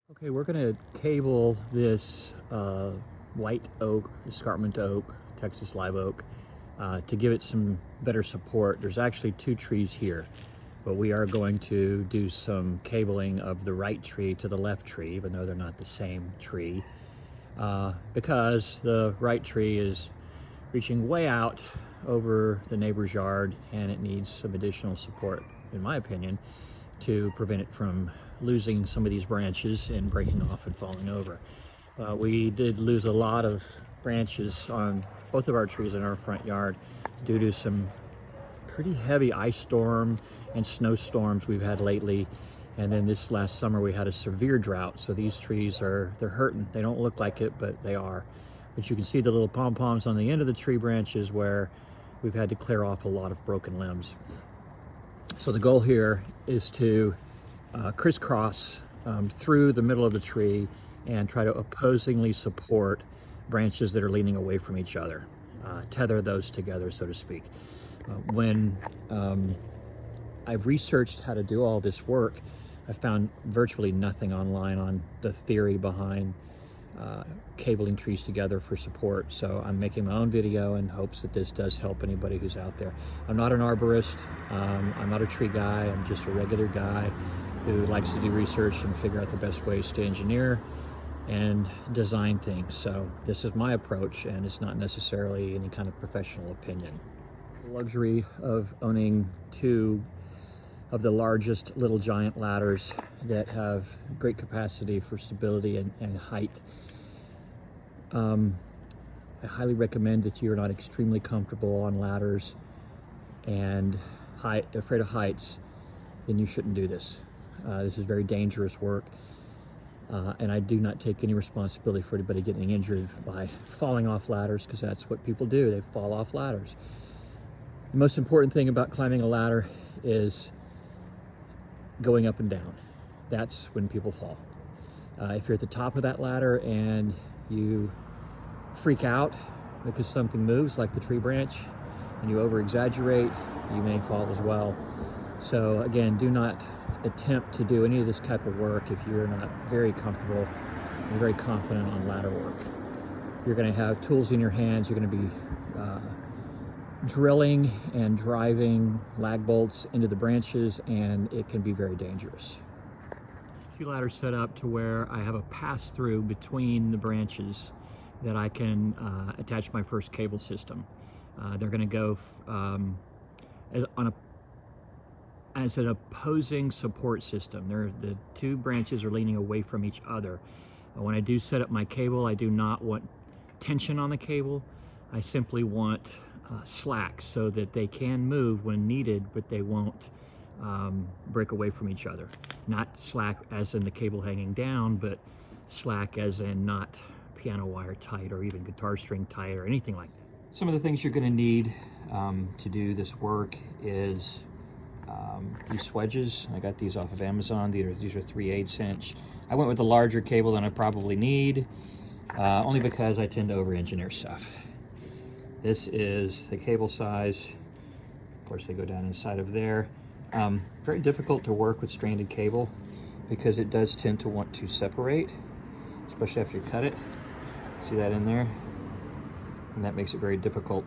Okay, we're going to cable this white oak, escarpment oak, Texas live oak, to give it some better support. There's actually two trees here, but we are going to do some cabling of the right tree to the left tree, even though they're not the same tree, because the right tree is reaching way out over the neighbor's yard and it needs some additional support, in my opinion, to prevent it from losing some of these branches and breaking off and falling over. We did lose a lot of branches on both of our trees in our front yard due to some pretty heavy ice storm and snowstorms we've had lately. And then this last summer we had a severe drought, so these trees they're hurting. They don't look like it, but they are. But you can see the little pom-poms on the end of the tree branches where we've had to clear off a lot of broken limbs. So the goal here is to crisscross through the middle of the tree and try to opposingly support branches that are leaning away from each other, tether those together, so to speak. When I've researched how to do all this work, I found virtually nothing online on the theory behind cabling trees together for support. So I'm making my own video in hopes that this does help anybody who's out there. I'm not an arborist, I'm not a tree guy, I'm just a regular guy who likes to do research and figure out the best ways to engineer and design things. So this is my approach, and it's not necessarily any kind of professional opinion. The luxury of owning two of the largest Little Giant ladders that have great capacity for stability and height. I highly recommend that you're not extremely comfortable on ladders and afraid of heights, then you shouldn't do this. This is very dangerous work, and I do not take any responsibility for anybody getting injured by falling off ladders, because that's what people do. They fall off ladders. The most important thing about climbing a ladder is going up and down. That's when people fall. If you're at the top of that ladder and you freak out because something moves, like the tree branch, and you over-exaggerate, you may fall as well. So again, do not attempt to do any of this type of work if you're not very comfortable and very confident on ladder work. You're going to have tools in your hands. You're going to be drilling and driving lag bolts into the branches, and it can be very dangerous. Few ladders set up to where I have a pass-through between the branches that I can attach my first cable system. They're going to go as an opposing support system. The two branches are leaning away from each other. When I do set up my cable, I do not want tension on the cable. I simply want slack so that they can move when needed, but they won't break away from each other. Not slack as in the cable hanging down, but slack as in not piano wire tight or even guitar string tight or anything like that. Some of the things you're going to need to do this work is these wedges. I got these off of Amazon. These are 3/8 inch. I went with a larger cable than I probably need, only because I tend to over-engineer stuff. This is the cable size. Of course, they go down inside of there. Very difficult to work with stranded cable because it does tend to want to separate, especially after you cut it. See that in there? And that makes it very difficult.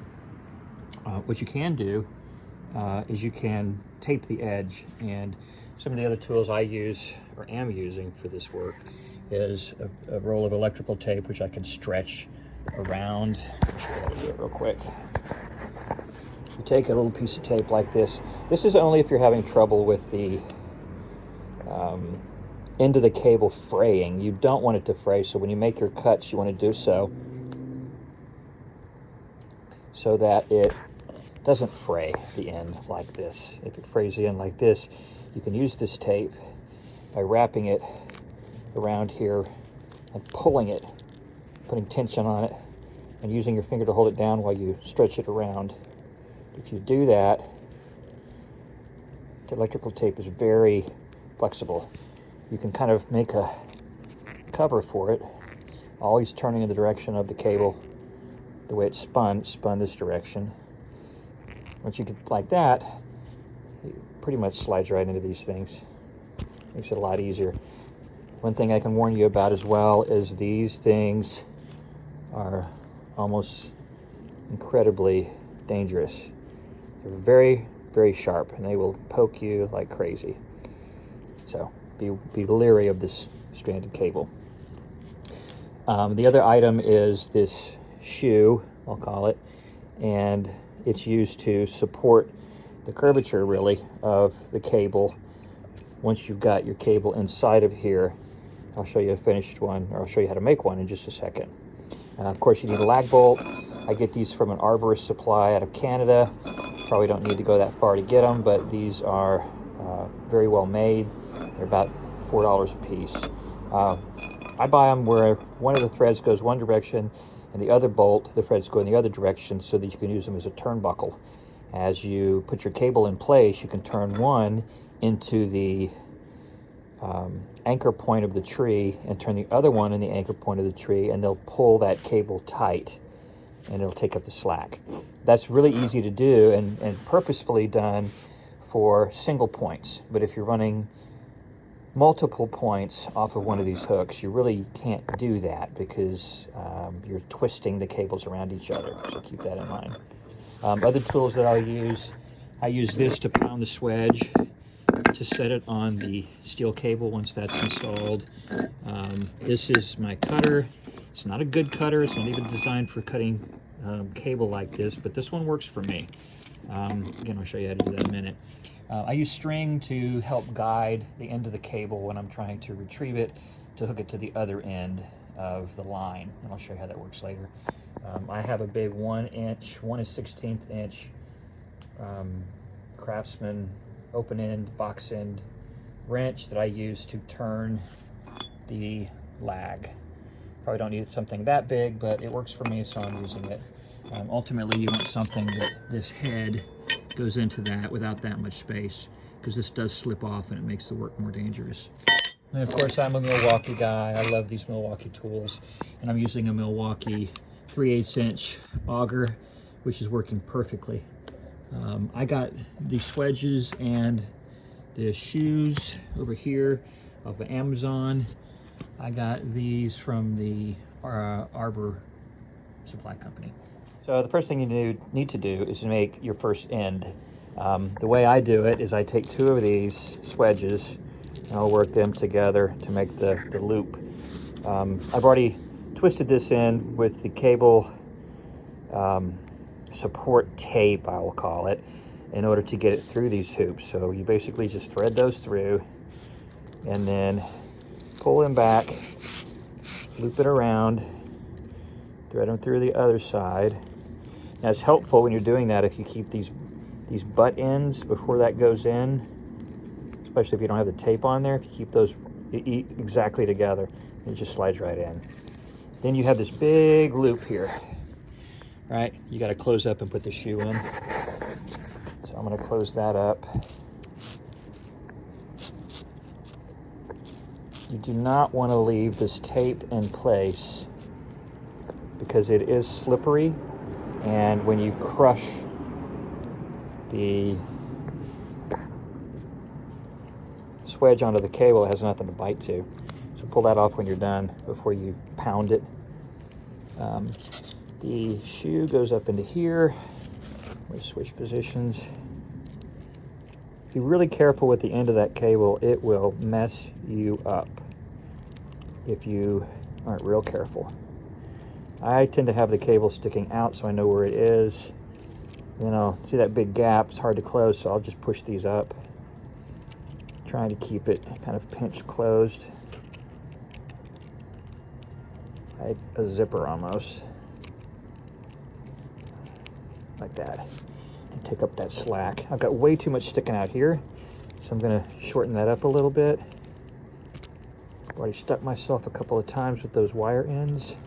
What you can do is you can tape the edge, and some of the other tools I use or am using for this work is a roll of electrical tape, which I can stretch around. I'll show you how to do it real quick. You take a little piece of tape like this. This is only if you're having trouble with the end of the cable fraying. You don't want it to fray, so when you make your cuts, you want to do so that it doesn't fray the end like this. If it frays the end like this, you can use this tape by wrapping it around here and pulling it, putting tension on it, and using your finger to hold it down while you stretch it around. If you do that, the electrical tape is very flexible. You can kind of make a cover for it, always turning in the direction of the cable. The way it's spun this direction. Once you get like that, it pretty much slides right into these things. Makes it a lot easier. One thing I can warn you about as well is these things are almost incredibly dangerous. They're very, very sharp, and they will poke you like crazy. So be leery of this stranded cable. The other item is this shoe, I'll call it, and it's used to support the curvature, really, of the cable. Once you've got your cable inside of here, I'll show you a finished one, or I'll show you how to make one in just a second. Of course, you need a lag bolt. I get these from an arborist supply out of Canada. Probably don't need to go that far to get them, but these are very well made. They're about $4 a piece. I buy them where one of the threads goes one direction and the other bolt, the threads go in the other direction, so that you can use them as a turnbuckle. As you put your cable in place, you can turn one into the anchor point of the tree and turn the other one in the anchor point of the tree, and they'll pull that cable tight and it'll take up the slack. That's really easy to do and purposefully done for single points. But if you're running multiple points off of one of these hooks, you really can't do that because you're twisting the cables around each other. So keep that in mind. Other tools that I use this to pound the swedge, to set it on the steel cable once that's installed. This is my cutter. It's not a good cutter. It's not even designed for cutting cable like this, but this one works for me. Again, I'll show you how to do that in a minute. I use string to help guide the end of the cable when I'm trying to retrieve it to hook it to the other end of the line, and I'll show you how that works later. I have a big 1-inch, 1/16 inch Craftsman open end, box end wrench that I use to turn the lag. Probably don't need something that big, but it works for me, so I'm using it. Ultimately, you want something that this head goes into that without that much space, because this does slip off and it makes the work more dangerous. And of course, I'm a Milwaukee guy. I love these Milwaukee tools, and I'm using a Milwaukee 3/8 inch auger, which is working perfectly. I got the swedges and the shoes over here off of Amazon. I got these from the Arbor Supply Company. So the first thing you need to do is to make your first end. The way I do it is I take two of these swedges and I'll work them together to make the loop. I've already twisted this in with the cable support tape, I will call it, in order to get it through these hoops. So you basically just thread those through and then pull them back, loop it around, thread them through the other side. Now it's helpful when you're doing that if you keep these butt ends before that goes in, especially if you don't have the tape on there. If you keep those exactly together, it just slides right in. Then you have this big loop here, right? You got to close up and put the shoe in. So I'm going to close that up. You do not want to leave this tape in place because it is slippery, and when you crush the swedge onto the cable, it has nothing to bite to. So pull that off when you're done before you pound it. The shoe goes up into here. We switch positions. Be really careful with the end of that cable. It will mess you up if you aren't real careful. I tend to have the cable sticking out so I know where it is. And then I'll see that big gap. It's hard to close, so I'll just push these up, trying to keep it kind of pinched closed. Like a zipper almost. Like that. And take up that slack. I've got way too much sticking out here, so I'm going to shorten that up a little bit. I've already stuck myself a couple of times with those wire ends.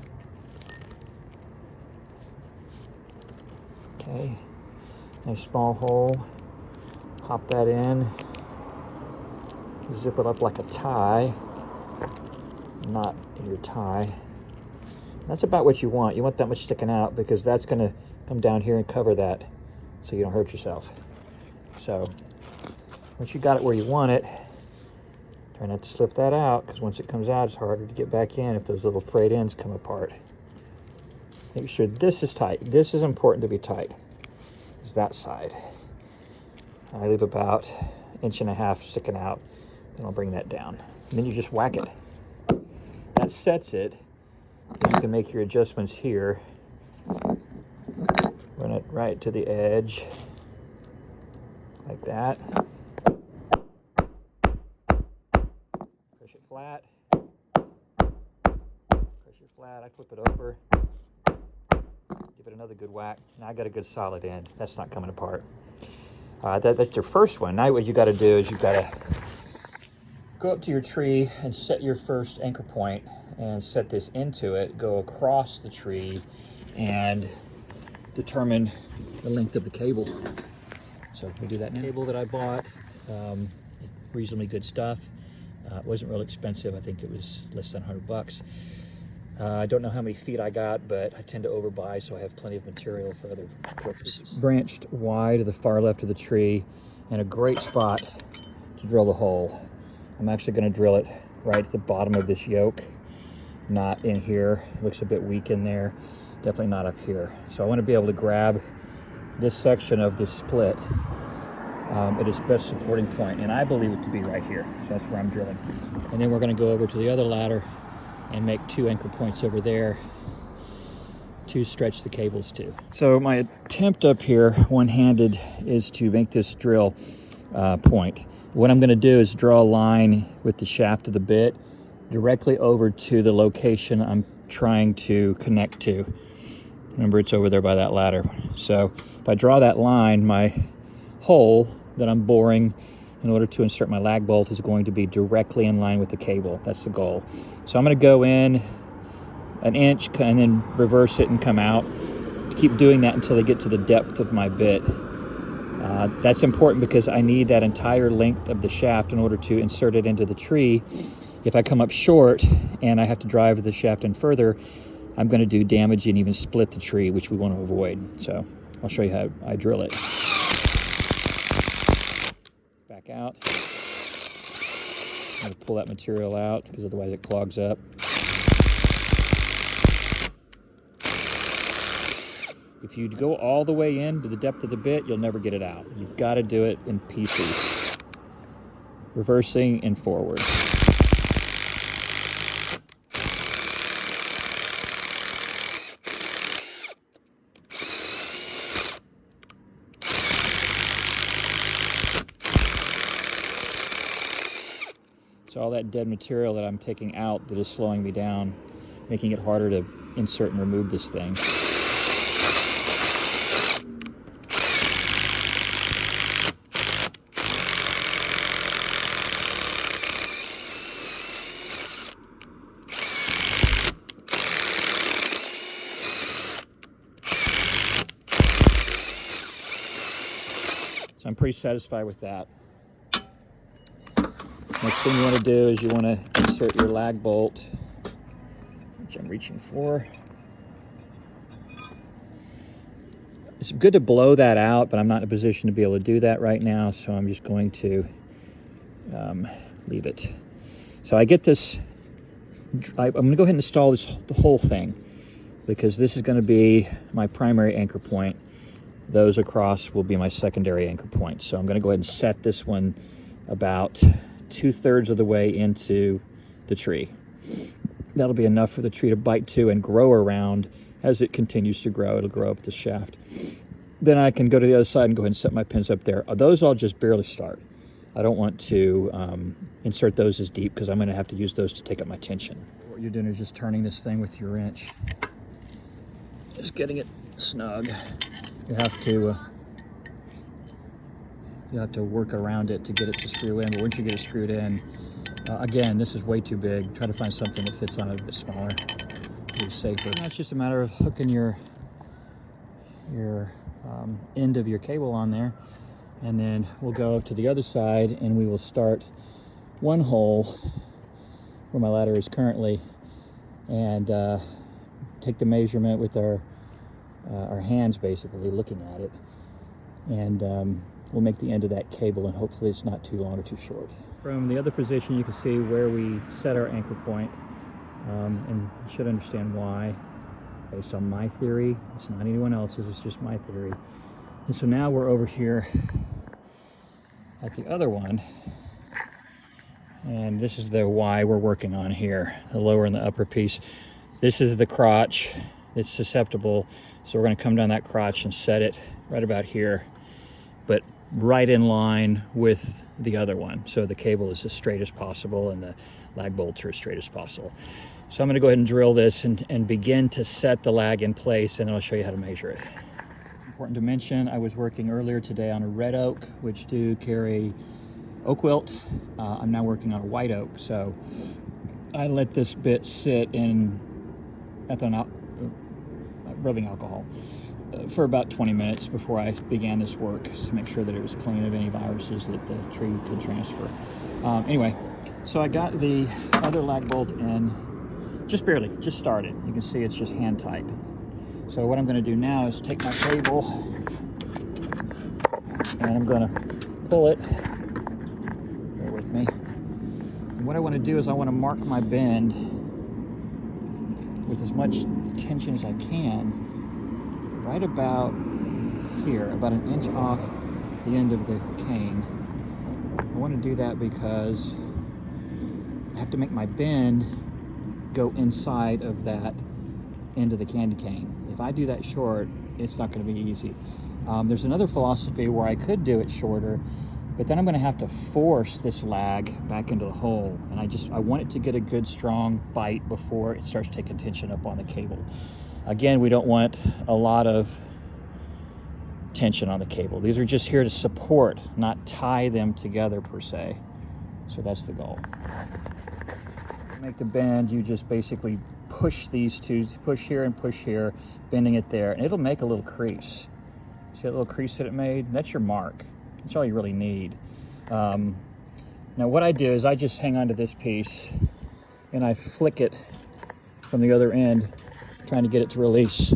Okay, nice small hole. Pop that in. Zip it up like a tie. Not in your tie. That's about what you want. You want that much sticking out because that's going to come down here and cover that so you don't hurt yourself. So once you got it where you want it, Try not to slip that out, because once it comes out, it's harder to get back in if those little frayed ends come apart. Make sure this is tight. This is important to be tight, is that side. I leave about 1.5 inches sticking out, then I'll bring that down. And then you just whack it. That sets it. Then you can make your adjustments here. Run it right to the edge, like that. Push it flat. Push it flat. I flip it over. Give it another good whack. Now I got a good solid end. That's not coming apart. That's your first one. Now what you got to do is you got to go up to your tree and set your first anchor point and set this into it. Go across the tree and determine the length of the cable. So we do that now. Cable that I bought, reasonably good stuff. It wasn't real expensive. I think it was less than $100. I don't know how many feet I got, but I tend to overbuy, so I have plenty of material for other purposes. Branched wide to the far left of the tree, and a great spot to drill the hole. I'm actually going to drill it right at the bottom of this yoke, not in here. It looks a bit weak in there. Definitely not up here. So I want to be able to grab this section of this split at its best supporting point, and I believe it to be right here. So that's where I'm drilling. And then we're going to go over to the other ladder and make 2 anchor points over there to stretch the cables to. So my attempt up here, one-handed, is to make this drill point. What I'm going to do is draw a line with the shaft of the bit directly over to the location I'm trying to connect to. Remember, it's over there by that ladder. So if I draw that line, my hole that I'm boring in order to insert my lag bolt is going to be directly in line with the cable. That's the goal. So I'm going to go in 1 inch and then reverse it and come out. Keep doing that until I get to the depth of my bit. That's important because I need that entire length of the shaft in order to insert it into the tree. If I come up short and I have to drive the shaft in further, I'm going to do damage and even split the tree, which we want to avoid. So I'll show you how I drill it. Back out. I'm going to pull that material out because otherwise it clogs up. If you go all the way in to the depth of the bit, you'll never get it out. You've got to do it in pieces. Reversing and forward. So all that dead material that I'm taking out that is slowing me down, making it harder to insert and remove this thing. So I'm pretty satisfied with that. Next thing you want to do is you want to insert your lag bolt, which I'm reaching for. It's good to blow that out, but I'm not in a position to be able to do that right now, so I'm just going to leave it. So I get this, I'm going to go ahead and install the whole thing, because this is going to be my primary anchor point. Those across will be my secondary anchor point. So I'm going to go ahead and set this one about 2/3 of the way into the tree. That'll be enough for the tree to bite to and grow around. As it continues to grow, it'll grow up the shaft. Then I can go to the other side and go ahead and set my pins up there. Those I'll just barely start. I don't want to insert those as deep because I'm going to have to use those to take up my tension. What you're doing is just turning this thing with your wrench. Just getting it snug. You have to work around it to get it to screw in, but once you get it screwed in, again, this is way too big. Try to find something that fits on it a bit smaller, be safer. Now it's just a matter of hooking your end of your cable on there, and then we'll go to the other side and we will start one hole where my ladder is currently, and take the measurement with our hands, basically looking at it, and we'll make the end of that cable, and hopefully it's not too long or too short. From the other position, you can see where we set our anchor point, and you should understand why, based on my theory. It's not anyone else's, it's just my theory. And so now we're over here at the other one, and this is the Y we're working on here, the lower and the upper piece. This is the crotch. It's susceptible, so we're going to come down that crotch and set it right about here, but right in line with the other one, so the cable is as straight as possible and the lag bolts are as straight as possible. So I'm going to go ahead and drill this and begin to set the lag in place, and I'll show you how to measure it. Important to mention, I was working earlier today on a red oak, which do carry oak wilt. I'm now working on a white oak, so I let this bit sit in rubbing alcohol for about 20 minutes before I began this work, to make sure that it was clean of any viruses that the tree could transfer. Anyway, so I got the other lag bolt in, just barely, just started. You can see it's just hand tight. So what I'm going to do now is take my cable and I'm going to pull it. Bear with me. And what I want to do is I want to mark my bend with as much tension as I can, right about here, about an inch off the end of the cane. I want to do that because I have to make my bend go inside of that end of the candy cane. If I do that short, it's not going to be easy. There's another philosophy where I could do it shorter, but then I'm going to have to force this lag back into the hole, and I want it to get a good strong bite before it starts taking tension up on the cable. Again, we don't want a lot of tension on the cable. These are just here to support, not tie them together per se. So that's the goal. To make the bend, you just basically push these two, push here and push here, bending it there, and it'll make a little crease. See that little crease that it made? That's your mark. That's all you really need. Now what I do is I just hang on to this piece and I flick it from the other end, trying to get it to release.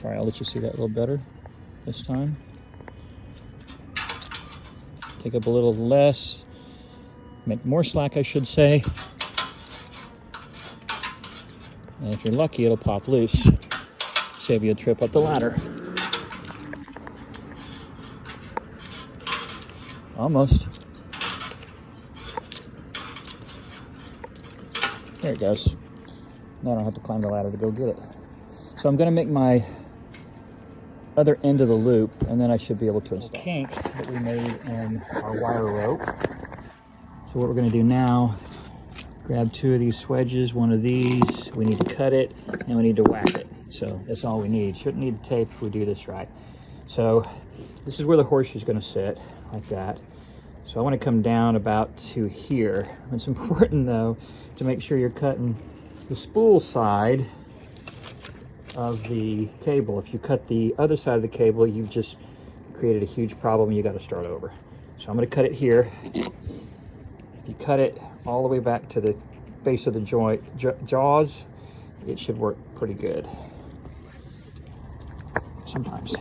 Sorry, I'll let you see that a little better this time. Take up a little less, make more slack, I should say. And if you're lucky, it'll pop loose. Save you a trip up the ladder. Almost. There it goes. Now I don't have to climb the ladder to go get it. So I'm going to make my other end of the loop, and then I should be able to install the kink that we made in our wire rope. So what we're going to do now, grab two of these swedges, one of these, we need to cut it, and we need to whack it. So that's all we need. Shouldn't need the tape if we do this right. So this is where the horseshoe is going to sit, like that. So I want to come down about to here. It's important though to make sure you're cutting the spool side of the cable. If you cut the other side of the cable, you've just created a huge problem. You got to start over. So I'm going to cut it here. If you cut it all the way back to the base of the joint jaws, it should work pretty good. Sometimes.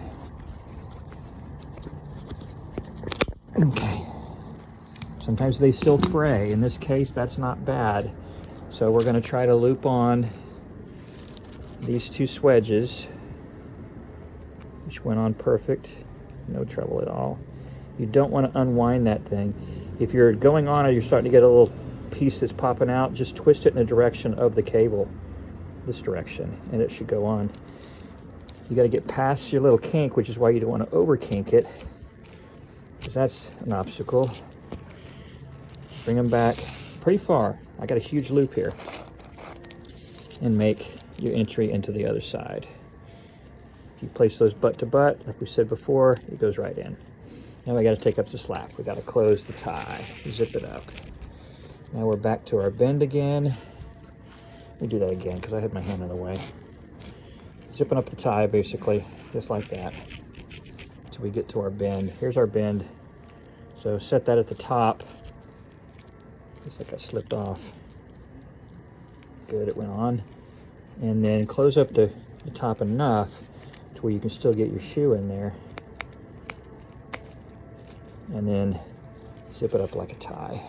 Okay. Sometimes they still fray. In this case, that's not bad. So we're going to try to loop on these two swedges, which went on perfect, no trouble at all. You don't want to unwind that thing. If you're going on it, you're starting to get a little piece that's popping out, just twist it in the direction of the cable, this direction, and it should go on. You got to get past your little kink, which is why you don't want to over kink it, because that's an obstacle. Bring them back pretty far. I got a huge loop here, and make your entry into the other side. If you place those butt to butt, like we said before, it goes right in. Now we got to take up the slack. We got to close the tie, zip it up. Now we're back to our bend again. Let me do that again because I had my hand in the way. Zipping up the tie basically, just like that, until we get to our bend. Here's our bend. So set that at the top. Looks like I slipped off. Good, it went on. And then close up the top enough to where you can still get your shoe in there. And then zip it up like a tie.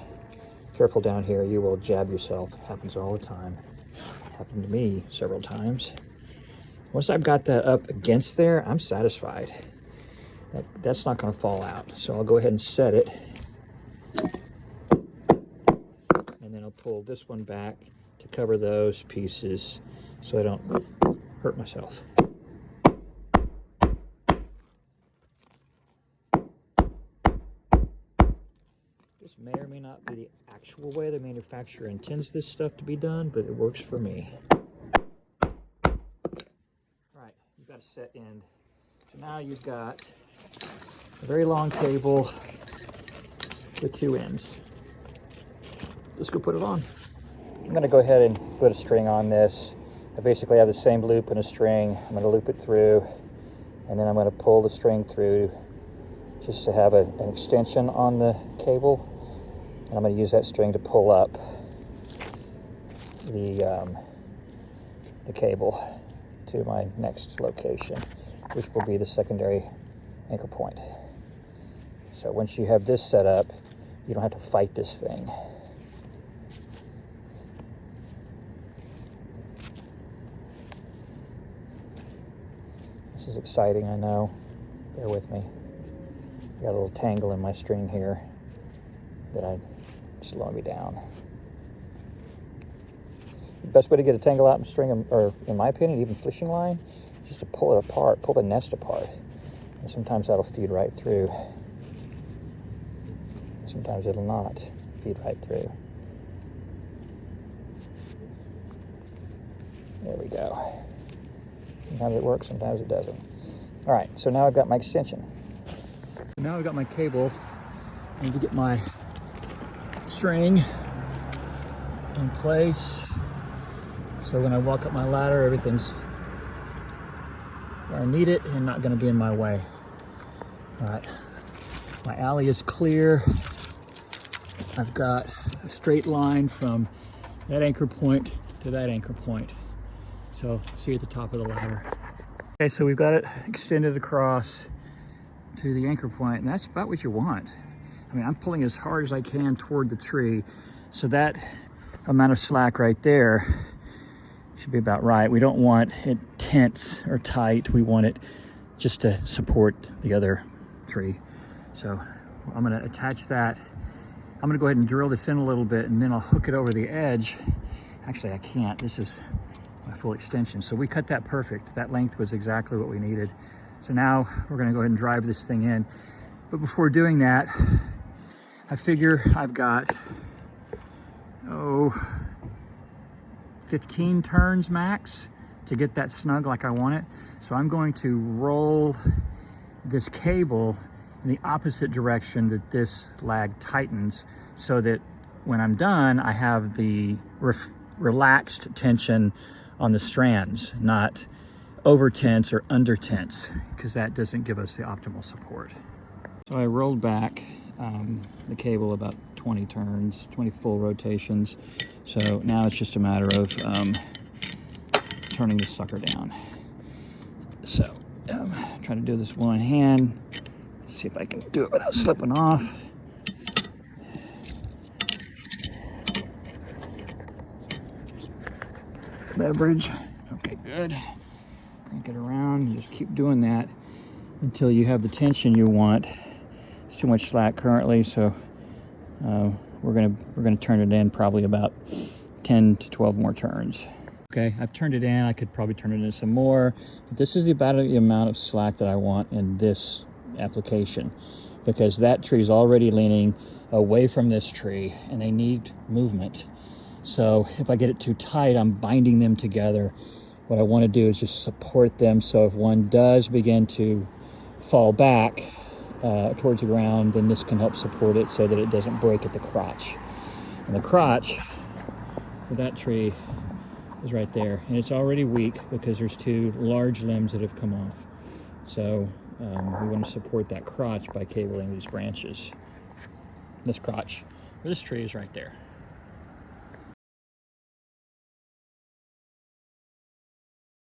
Careful down here, you will jab yourself. It happens all the time. It happened to me several times. Once I've got that up against there, I'm satisfied. That's not going to fall out. So I'll go ahead and set it. And then I'll pull this one back to cover those pieces so I don't hurt myself. This may or may not be the actual way the manufacturer intends this stuff to be done, but it works for me. Right, you've got a set end. So now you've got a very long cable with two ends. Let's go put it on. I'm gonna go ahead and put a string on this. I basically have the same loop and a string. I'm gonna loop it through, and then I'm gonna pull the string through just to have an extension on the cable. And I'm gonna use that string to pull up the cable to my next location, which will be the secondary anchor point. So once you have this set up, you don't have to fight this thing. This is exciting, I know. Bear with me. Got a little tangle in my string here that I slow me down. The best way to get a tangle out in string, or in my opinion, even fishing line, is just to pull it apart, pull the nest apart. And sometimes that'll feed right through. Sometimes it'll not feed right through. There we go. Sometimes it works, sometimes it doesn't. All right, so now I've got my extension. So now I've got my cable. I need to get my string in place. So when I walk up my ladder, everything's where I need it and not gonna be in my way. All right, my alley is clear. I've got a straight line from that anchor point to that anchor point. So see at the top of the ladder. Okay, so we've got it extended across to the anchor point, and that's about what you want. I mean, I'm pulling as hard as I can toward the tree, so that amount of slack right there should be about right. We don't want it tense or tight. We want it just to support the other tree. So I'm gonna attach that. I'm gonna go ahead and drill this in a little bit, and then I'll hook it over the edge. Actually, I can't. This is my full extension. So we cut that perfect. That length was exactly what we needed. So now we're gonna go ahead and drive this thing in. But before doing that, I figure I've got, 15 turns max to get that snug like I want it. So I'm going to roll this cable in the opposite direction that this lag tightens, so that when I'm done, I have the relaxed tension on the strands, not over tense or under tense, because that doesn't give us the optimal support. So I rolled back the cable about 20 turns, 20 full rotations. So now it's just a matter of turning the sucker down. So try to do this one hand. See if I can do it without slipping off. Leverage. Okay, good. Crank it around. Just keep doing that until you have the tension you want. It's too much slack currently, so we're gonna turn it in probably about 10 to 12 more turns. Okay, I've turned it in. I could probably turn it in some more, but this is about the amount of slack that I want in this application, because that tree is already leaning away from this tree and they need movement. So if I get it too tight, I'm binding them together. What I want to do is just support them, so if one does begin to fall back towards the ground, then this can help support it so that it doesn't break at the crotch. And the crotch for that tree is right there, and it's already weak because there's two large limbs that have come off. So we want to support that crotch by cabling these branches. This crotch, or this tree, is right there.